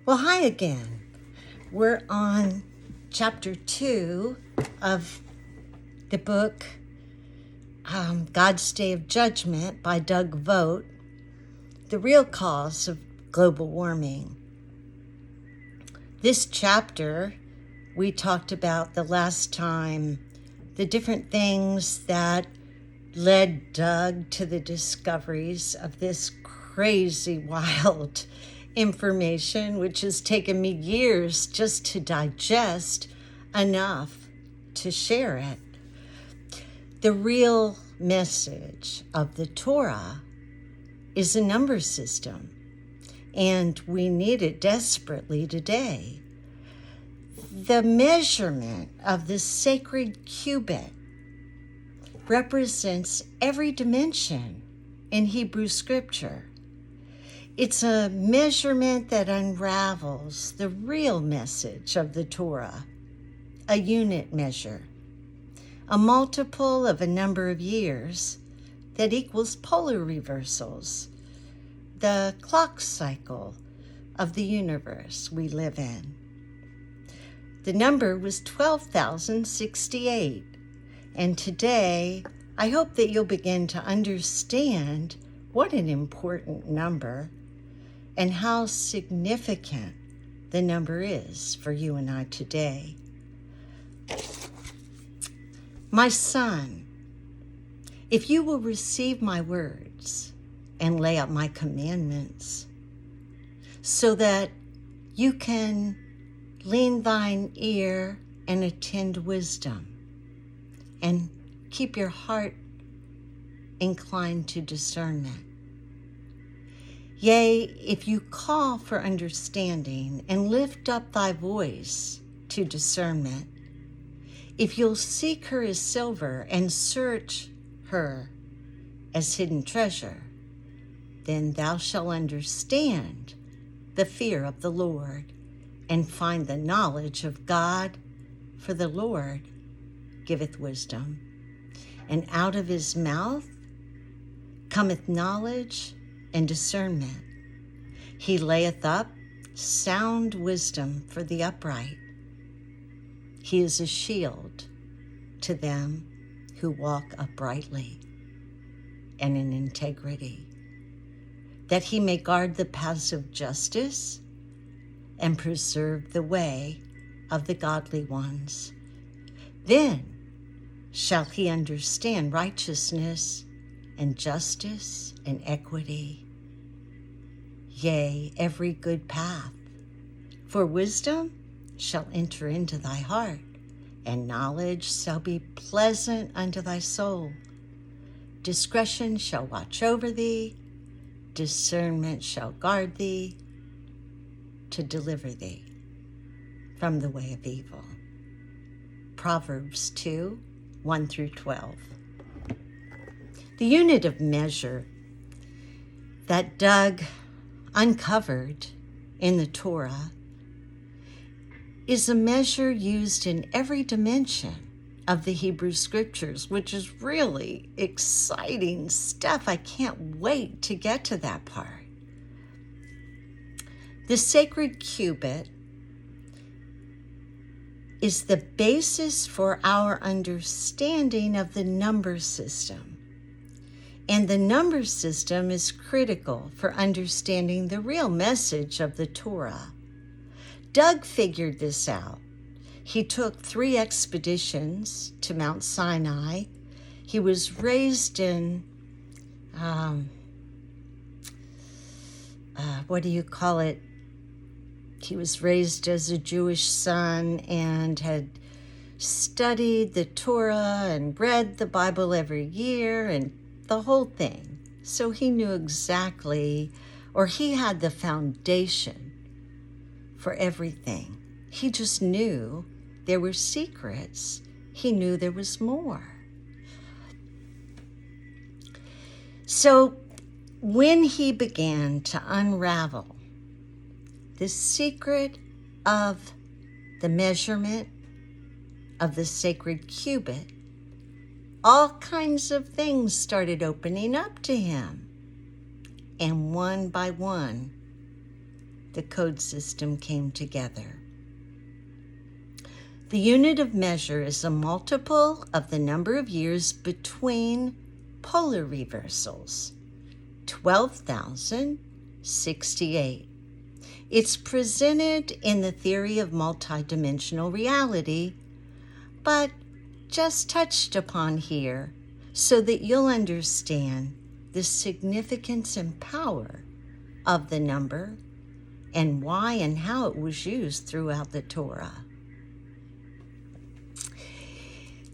Well, hi again. We're on chapter 2 of the book God's Day of Judgment by Doug Vogt, The Real Cause of Global Warming. This chapter, we talked about the last time, the different things that led Doug to the discoveries of this crazy, wild information, which has taken me years just to digest enough to share it. The real message of the Torah is a number system, and we need it desperately today. The measurement of the sacred cubit represents every dimension in Hebrew scripture. It's a measurement that unravels the real message of the Torah, a unit measure, a multiple of a number of years that equals polar reversals, the clock cycle of the universe we live in. The number was 12,068, and today I hope that you'll begin to understand what an important number and how significant the number is for you and I today. My son, if you will receive my words and lay up my commandments, so that you can lean thine ear and attend wisdom, and keep your heart inclined to discernment. Yea, if you call for understanding and lift up thy voice to discernment, if you'll seek her as silver and search her as hidden treasure, then thou shalt understand the fear of the Lord and find the knowledge of God, for the Lord giveth wisdom. And out of his mouth cometh knowledge and discernment. He layeth up sound wisdom for the upright. He is a shield to them who walk uprightly and in integrity, that he may guard the paths of justice and preserve the way of the godly ones. Then shall he understand righteousness and justice and equity, yea, every good path. For wisdom shall enter into thy heart, and knowledge shall be pleasant unto thy soul. Discretion shall watch over thee, discernment shall guard thee, to deliver thee from the way of evil. Proverbs 2, 1 through 12. The unit of measure that Doug uncovered in the Torah is a measure used in every dimension of the Hebrew scriptures, which is really exciting stuff. I can't wait to get to that part. The sacred cubit is the basis for our understanding of the number system. And the number system is critical for understanding the real message of the Torah. Doug figured this out. He took 3 expeditions to Mount Sinai. He was raised in, He was raised as a Jewish son and had studied the Torah and read the Bible every year and the whole thing. So he knew exactly, or he had the foundation for everything. He just knew there were secrets. He knew there was more. So when he began to unravel the secret of the measurement of the sacred cubit, all kinds of things started opening up to him. And one by one, the code system came together. The unit of measure is a multiple of the number of years between polar reversals, 12,068. It's presented in the theory of multidimensional reality, but just touched upon here so that you'll understand the significance and power of the number and why and how it was used throughout the Torah.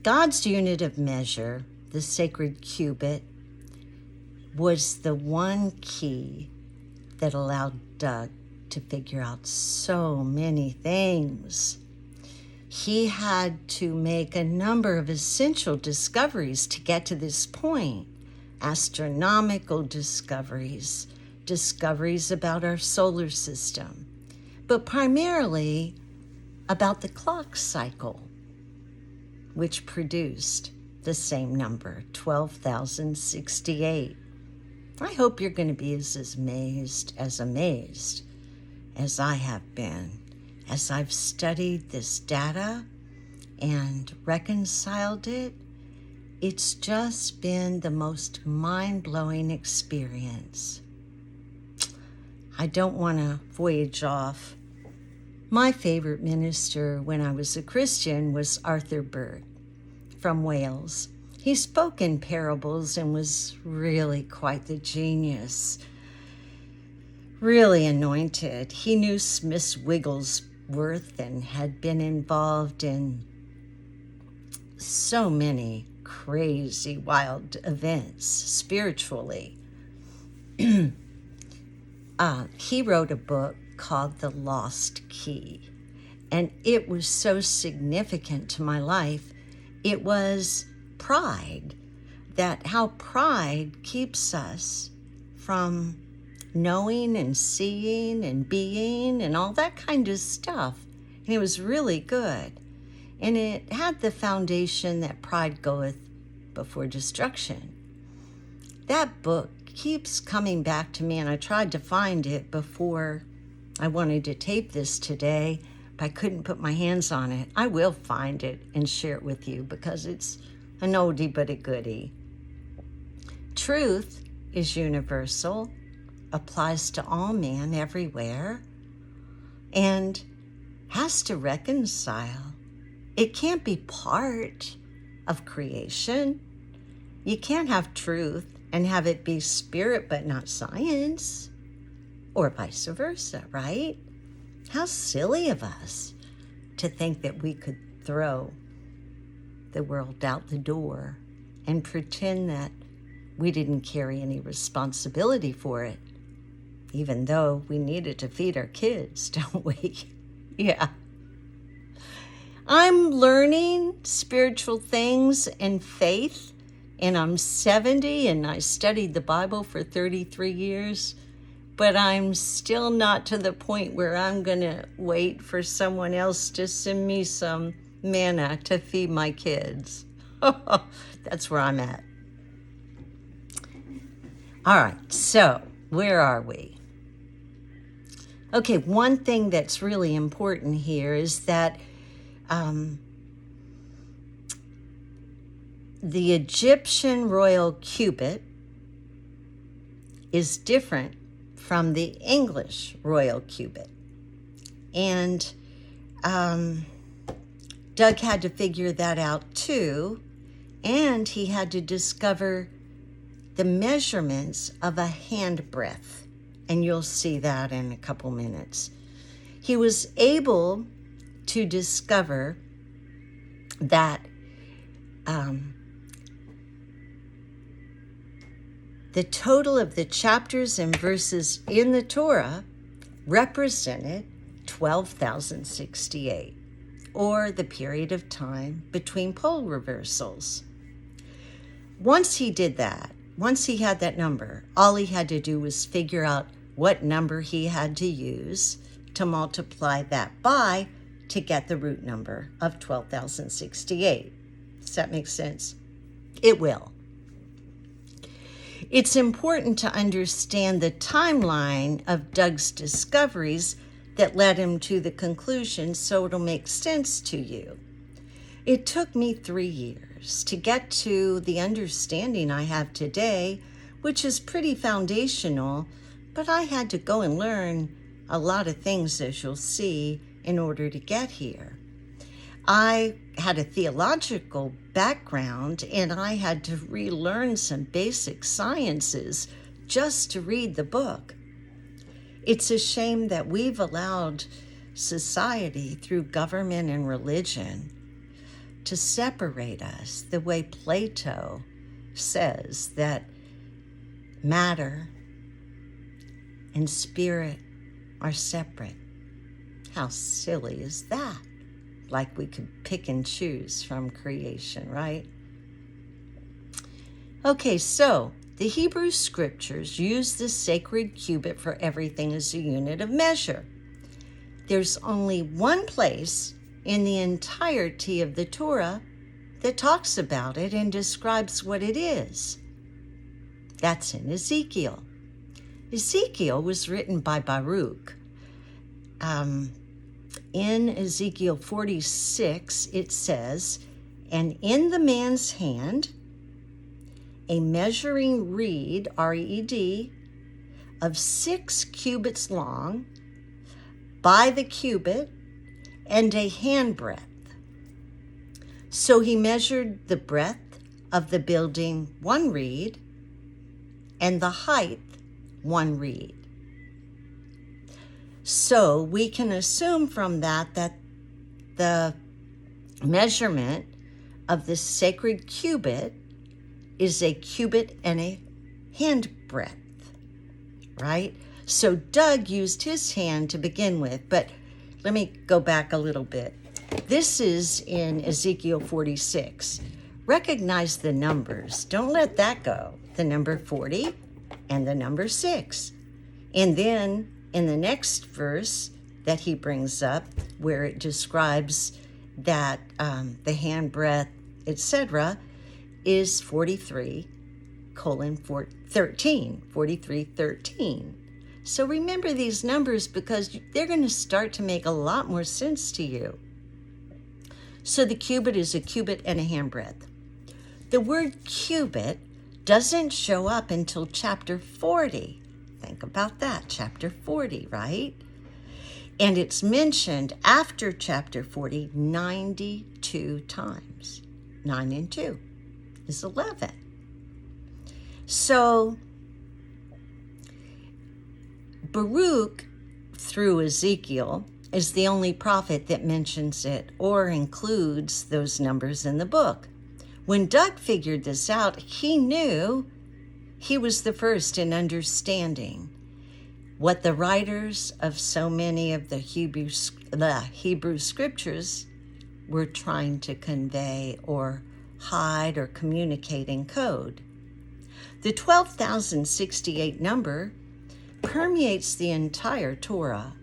God's unit of measure, the sacred cubit, was the one key that allowed Doug to figure out so many things. He had to make a number of essential discoveries to get to this point. Astronomical discoveries, discoveries about our solar system, but primarily about the clock cycle, which produced the same number, 12,068. I hope you're going to be as amazed as I have been as I've studied this data and reconciled it. It's just been the most mind-blowing experience. I don't want to voyage off. My favorite minister when I was a Christian was Arthur Bird from Wales. He spoke in parables and was really quite the genius. Really anointed. He knew Smith's Wigglesworth and had been involved in so many crazy, wild events spiritually. He wrote a book called The Lost Key, and it was so significant to my life. It was pride, that how pride keeps us from knowing and seeing and being and all that kind of stuff. And it was really good. And it had the foundation that pride goeth before destruction. That book keeps coming back to me, and I tried to find it before I wanted to tape this today, but I couldn't put my hands on it. I will find it and share it with you because it's an oldie but a goodie. Truth is universal, applies to all men everywhere, and has to reconcile. It can't be part of creation. You can't have truth and have it be spirit but not science, or vice versa, right? How silly of us to think that we could throw the world out the door and pretend that we didn't carry any responsibility for it, even though we needed to feed our kids, don't we? Yeah. I'm learning spiritual things and faith, and I'm 70 and I studied the Bible for 33 years, but I'm still not to the point where I'm going to wait for someone else to send me some manna to feed my kids. That's where I'm at. All right, so where are we? Okay, one thing that's really important here is that the Egyptian royal cubit is different from the English royal cubit. And Doug had to figure that out too, and he had to discover the measurements of a handbreadth, and you'll see that in a couple minutes. He was able to discover that the total of the chapters and verses in the Torah represented 12,068, or the period of time between pole reversals. Once he did that, once he had that number, all he had to do was figure out what number he had to use to multiply that by to get the root number of 12,068. Does that make sense? It will. It's important to understand the timeline of Doug's discoveries that led him to the conclusion so it'll make sense to you. It took me 3 years to get to the understanding I have today, which is pretty foundational, but I had to go and learn a lot of things, as you'll see, in order to get here. I had a theological background, and I had to relearn some basic sciences just to read the book. It's a shame that we've allowed society through government and religion to separate us the way Plato says that matter and spirit are separate. How silly is that? Like we could pick and choose from creation, right? Okay, so the Hebrew scriptures use the sacred cubit for everything as a unit of measure. There's only one place in the entirety of the Torah that talks about it and describes what it is. That's in Ezekiel. Ezekiel was written by Baruch. In Ezekiel 46, it says, "And in the man's hand, a measuring reed, R-E-E-D, of 6 cubits long by the cubit and a handbreadth." So he measured the breadth of the building 1 reed and the height 1 reed. So we can assume from that the measurement of the sacred cubit is a cubit and a handbreadth, right? So Doug used his hand to begin with, but let me go back a little bit. This is in Ezekiel 46. Recognize the numbers. Don't let that go. The number 40 and the number 6. And then in the next verse that he brings up, where it describes that the handbreadth, etc., is 43:13. So remember these numbers because they're going to start to make a lot more sense to you. So the cubit is a cubit and a handbreadth. The word cubit doesn't show up until chapter 40. Think about that, chapter 40, right? And it's mentioned after chapter 40 92 times. 9 and 2 is 11. So Baruch, through Ezekiel, is the only prophet that mentions it or includes those numbers in the book. When Doug figured this out, he knew he was the first in understanding what the writers of so many of the Hebrew scriptures were trying to convey or hide or communicate in code. The 12,068 number permeates the entire Torah,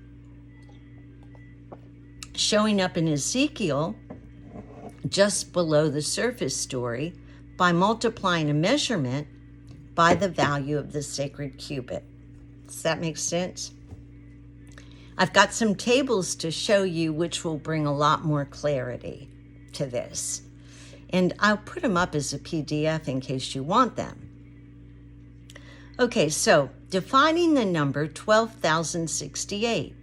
showing up in Ezekiel just below the surface story by multiplying a measurement by the value of the sacred cubit. Does that make sense? I've got some tables to show you which will bring a lot more clarity to this. And I'll put them up as a PDF in case you want them. Okay, so defining the number 12,068.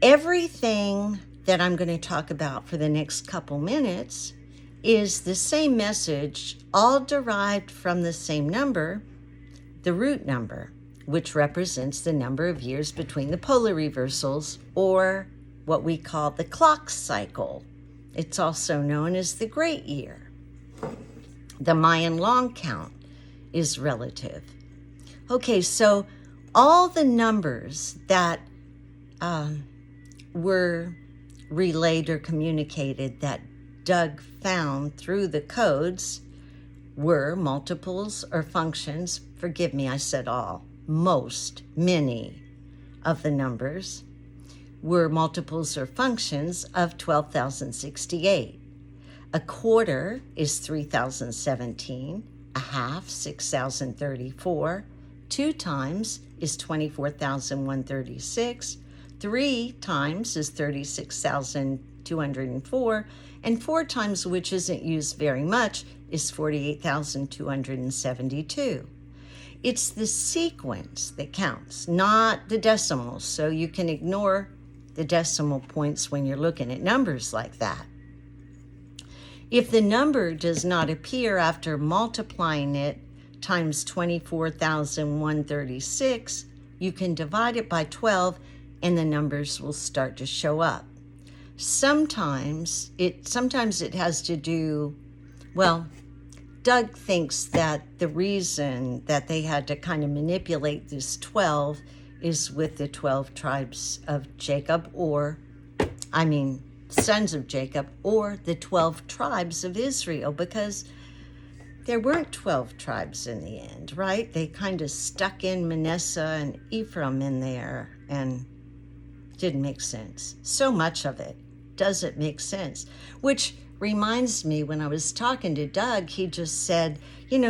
Everything that I'm going to talk about for the next couple minutes is the same message, all derived from the same number, the root number, which represents the number of years between the polar reversals, or what we call the clock cycle. It's also known as the great year. The Mayan long count is relative. Okay, so all the numbers that were relayed or communicated that Doug found through the codes were multiples or functions. Forgive me, I said all. Many of the numbers were multiples or functions of 12,068. A quarter is 3,017. A half, 6,034. 2 times is 24,136. 3 times is 36,204. And 4 times, which isn't used very much, is 48,272. It's the sequence that counts, not the decimals. So you can ignore the decimal points when you're looking at numbers like that. If the number does not appear after multiplying it times 24,136, you can divide it by 12 and the numbers will start to show up. Sometimes it has to do, well, Doug thinks that the reason that they had to kind of manipulate this 12 is with the 12 tribes of Jacob, sons of Jacob, or the 12 tribes of Israel, because there weren't 12 tribes in the end, right? They kind of stuck in Manasseh and Ephraim in there, and didn't make sense. So much of it doesn't make sense, which reminds me, when I was talking to Doug, he just said,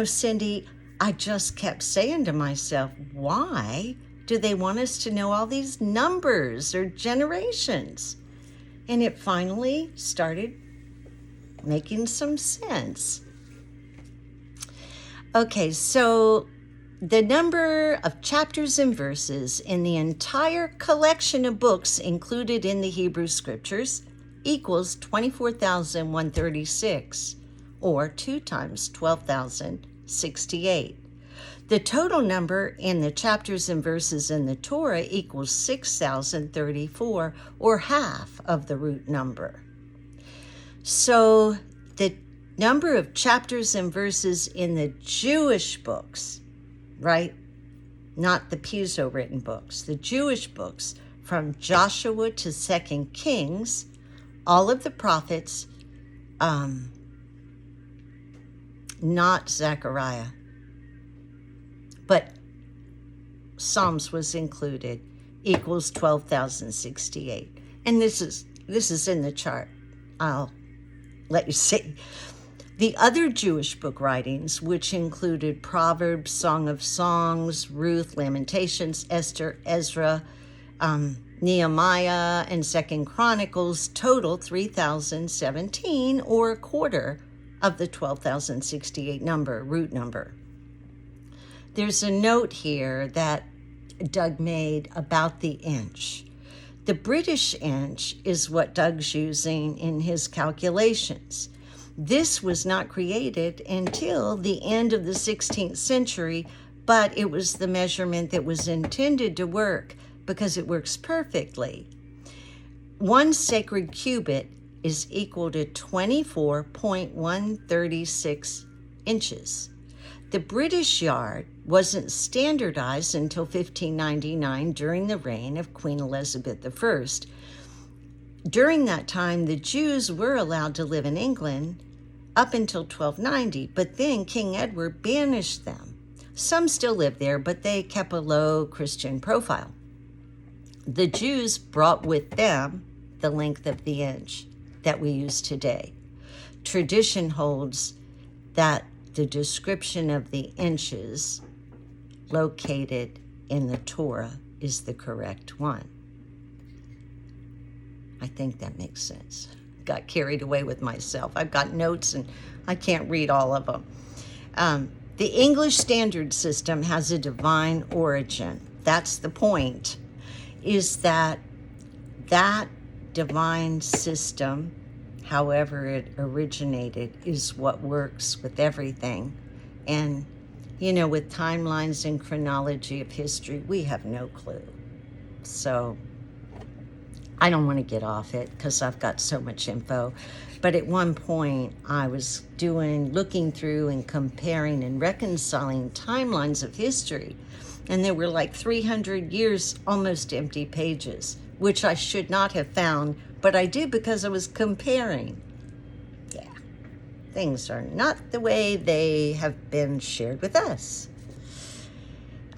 Cindy, I just kept saying to myself, why do they want us to know all these numbers or generations? And it finally started making some sense. Okay, so the number of chapters and verses in the entire collection of books included in the Hebrew Scriptures equals 24,136, or 2 times 12,068. The total number in the chapters and verses in the Torah equals 6,034, or half of the root number. So the number of chapters and verses in the Jewish books, right? Not the Piso written books, the Jewish books from Joshua to 2 Kings, all of the prophets, not Zechariah, but Psalms was included, equals 12,068. And this is in the chart. I'll let you see. The other Jewish book writings, which included Proverbs, Song of Songs, Ruth, Lamentations, Esther, Ezra, Nehemiah, and 2 Chronicles, total 3,017, or a quarter of the 12,068 root number. There's a note here that Doug made about the inch. The British inch is what Doug's using in his calculations. This was not created until the end of the 16th century, but it was the measurement that was intended to work because it works perfectly. 1 sacred cubit is equal to 24.136 inches. The British yard wasn't standardized until 1599 during the reign of Queen Elizabeth I. During that time, the Jews were allowed to live in England up until 1290, but then King Edward banished them. Some still live there, but they kept a low Christian profile. The Jews brought with them the length of the inch that we use today. Tradition holds that the description of the inches located in the Torah is the correct one. I think that makes sense. Got carried away with myself. I've got notes and I can't read all of them. The English standard system has a divine origin. That's the point, is that divine system, however it originated, is what works with everything. And, with timelines and chronology of history, we have no clue. So I don't want to get off it because I've got so much info. But at one point I was looking through and comparing and reconciling timelines of history. And there were like 300 years, almost empty pages, which I should not have found, but I did because I was comparing. Yeah, things are not the way they have been shared with us.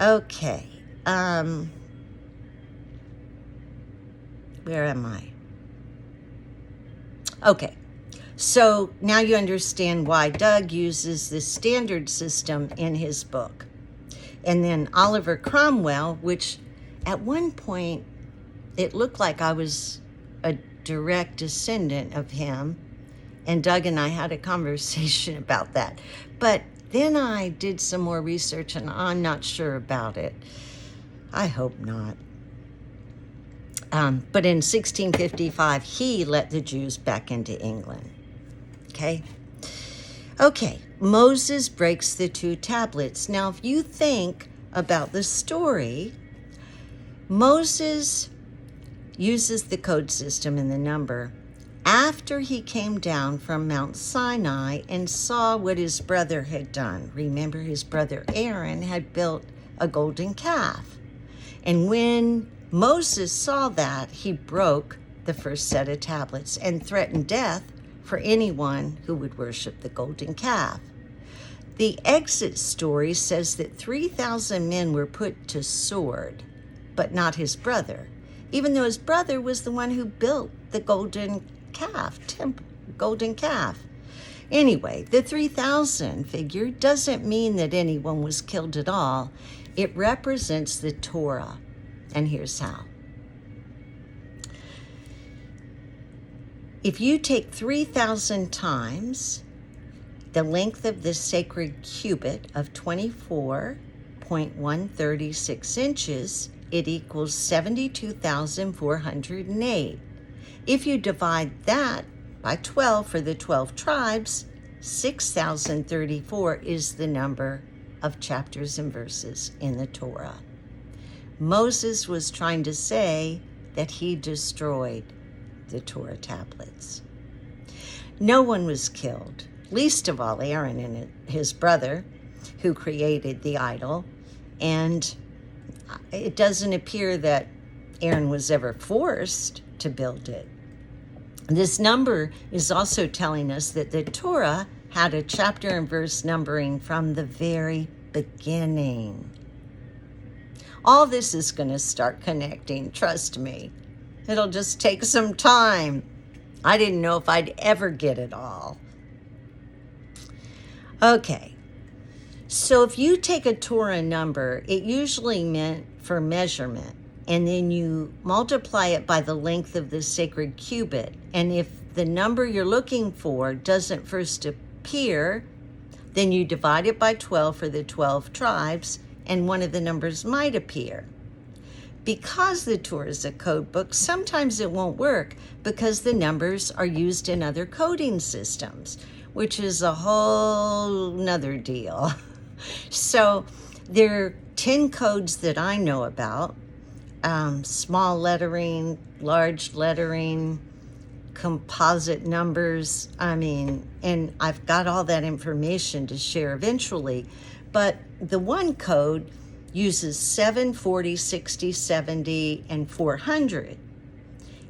Okay. Where am I? Okay. So now you understand why Doug uses the standard system in his book. And then Oliver Cromwell, which at one point it looked like I was a direct descendant of him, and Doug and I had a conversation about that. But then I did some more research, and I'm not sure about it. I hope not. But in 1655, he let the Jews back into England. Okay, Moses breaks the 2 tablets. Now, if you think about the story, Moses uses the code system and the number after he came down from Mount Sinai and saw what his brother had done. Remember, his brother Aaron had built a golden calf. And when Moses saw that, he broke the first set of tablets and threatened death for anyone who would worship the golden calf. The exit story says that 3,000 men were put to sword, but not his brother, even though his brother was the one who built the golden calf. Anyway, the 3,000 figure doesn't mean that anyone was killed at all. It represents the Torah, and here's how. If you take 3,000 times the length of the sacred cubit of 24.136 inches, it equals 72,408. If you divide that by 12 for the 12 tribes, 6,034 is the number of chapters and verses in the Torah. Moses was trying to say that he destroyed the Torah tablets. No one was killed, least of all Aaron and his brother, who created the idol, and it doesn't appear that Aaron was ever forced to build it. This number is also telling us that the Torah had a chapter and verse numbering from the very beginning. All this is going to start connecting, trust me. It'll just take some time. I didn't know if I'd ever get it all. Okay, so if you take a Torah number, it usually meant for measurement, and then you multiply it by the length of the sacred cubit. And if the number you're looking for doesn't first appear, then you divide it by 12 for the 12 tribes, and one of the numbers might appear. Because the Torah is a code book, sometimes it won't work because the numbers are used in other coding systems, which is a whole nother deal. So there are 10 codes that I know about: small lettering, large lettering, composite numbers. And I've got all that information to share eventually. But the one code uses 7, 40, 60, 70, and 400.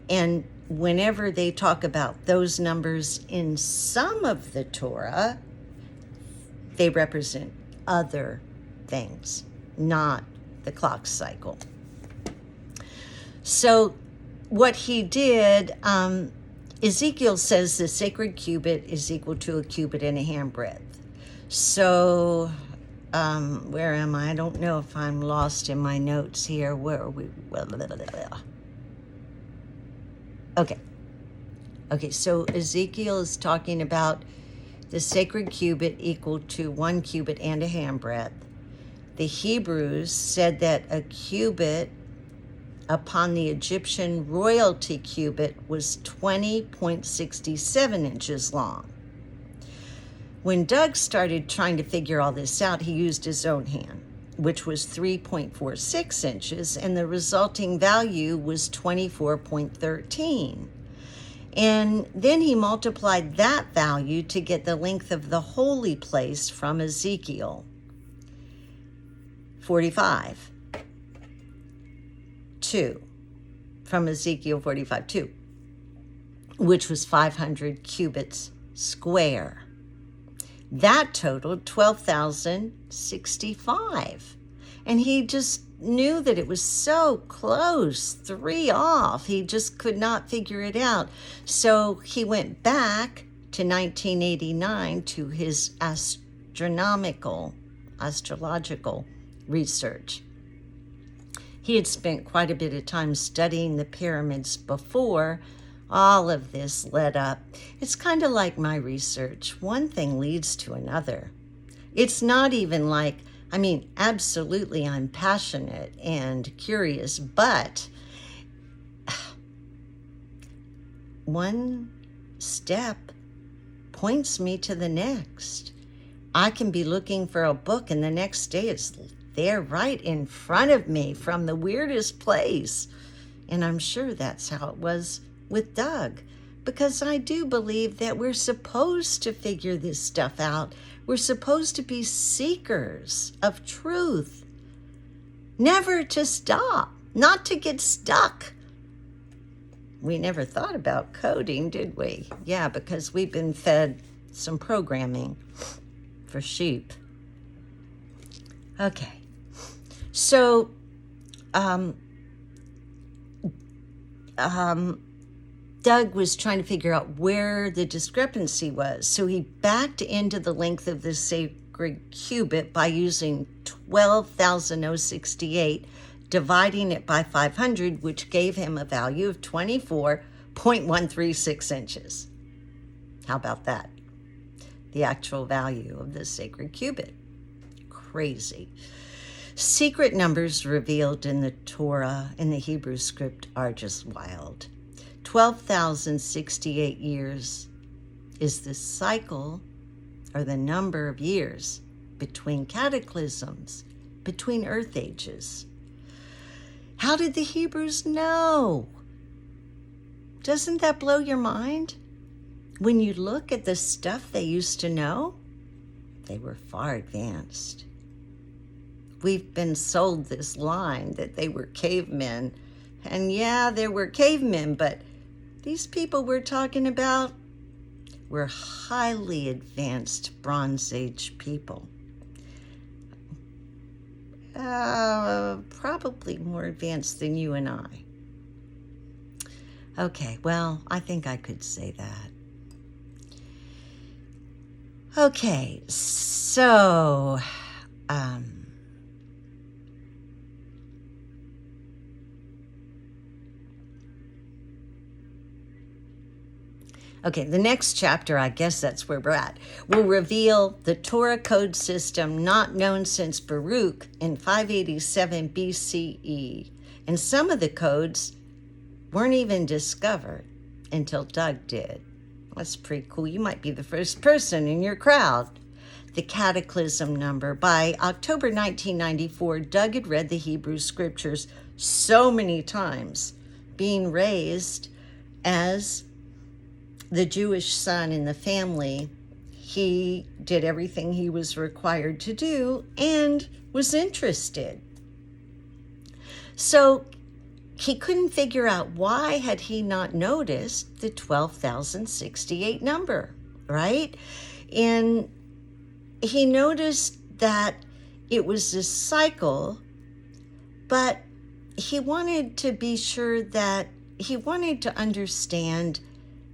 And whenever they talk about those numbers in some of the Torah, they represent other things, not the clock cycle. So what he did, Ezekiel says the sacred cubit is equal to a cubit and a handbreadth. So where am I? I don't know if I'm lost in my notes here. Where are we? Okay, so Ezekiel is talking about the sacred cubit equal to 1 cubit and a handbreadth. The Hebrews said that a cubit upon the Egyptian royalty cubit was 20.67 inches long. When Doug started trying to figure all this out, he used his own hand, which was 3.46 inches, and the resulting value was 24.13. And then he multiplied that value to get the length of the holy place from Ezekiel 45, 2, from Ezekiel 45, 2, which was 500 cubits square. That totaled 12,065. And he just knew that it was so close, 3 off. He just could not figure it out. So he went back to 1989 to his astrological research. He had spent quite a bit of time studying the pyramids before all of this led up. It's kind of like my research. One thing leads to another. It's not even like, absolutely I'm passionate and curious, but one step points me to the next. I can be looking for a book and the next day it's there right in front of me from the weirdest place. And I'm sure that's how it was with Doug, because I do believe that we're supposed to figure this stuff out. We're supposed to be seekers of truth, never to stop, not to get stuck. We never thought about coding, did we? Yeah, because we've been fed some programming for sheep. Okay. So, Doug was trying to figure out where the discrepancy was. So he backed into the length of the sacred cubit by using 12,068, dividing it by 500, which gave him a value of 24.136 inches. How about that? The actual value of the sacred cubit. Crazy. Secret numbers revealed in the Torah in the Hebrew script are just wild. 12,068 years is the cycle or the number of years between cataclysms, between earth ages. How did the Hebrews know? Doesn't that blow your mind? When you look at the stuff they used to know, they were far advanced. We've been sold this line that they were cavemen. And yeah, there were cavemen, but these people we're talking about were highly advanced Bronze Age people. Probably more advanced than you and I. Okay, well, I think I could say that. Okay, so, okay, the next chapter, I guess that's where we're at, will reveal the Torah code system not known since Baruch in 587 BCE. And some of the codes weren't even discovered until Doug did. That's pretty cool. You might be the first person in your crowd. The cataclysm number. By October 1994, Doug had read the Hebrew scriptures so many times, being raised as the Jewish son in the family. He did everything he was required to do and was interested. So he couldn't figure out why had he not noticed the 12,068 number, right? And he noticed that it was a cycle, but he wanted to be sure that he wanted to understand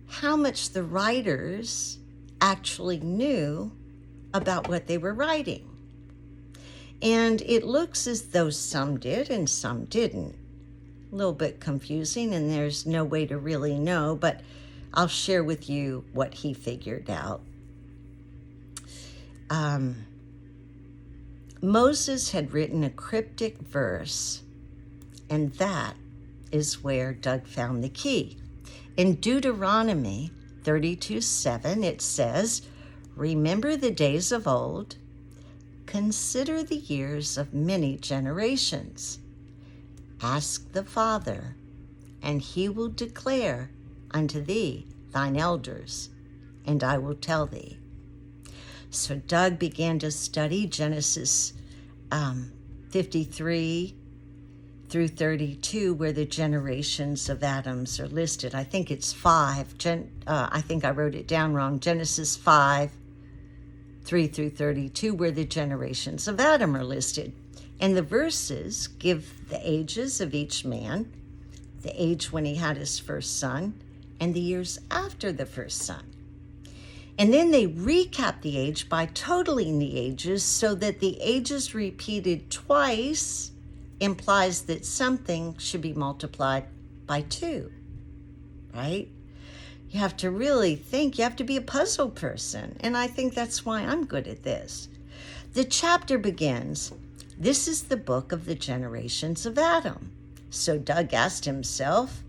how much the writers actually knew about what they were writing. And it looks as though some did and some didn't. A little bit confusing, and there's no way to really know, but I'll share with you what he figured out. Moses had written a cryptic verse, and that is where Doug found the key. In Deuteronomy 32:7, it says, "Remember the days of old, consider the years of many generations. Ask the Father, and he will declare unto thee thine elders, and I will tell thee." So Doug began to study Genesis 53 through 32, where the generations of Adams are listed. I think it's 5. I think I wrote it down wrong. Genesis 5, 3 through 32, where the generations of Adam are listed. And the verses give the ages of each man, the age when he had his first son, and the years after the first son. And then they recap the age by totaling the ages so that the ages repeated twice implies that something should be multiplied by 2, right? You have to really think. You have to be a puzzle person. And I think that's why I'm good at this. The chapter begins, "This is the book of the generations of Adam." So Doug asked himself,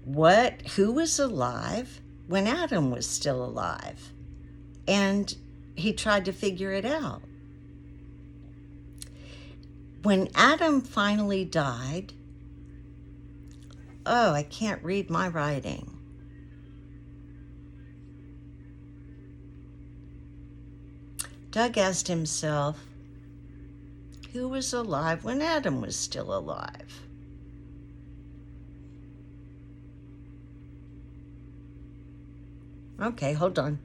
who was alive when Adam was still alive? And he tried to figure it out. When Adam finally died, I can't read my writing. Doug asked himself, who was alive when Adam was still alive? Okay, hold on.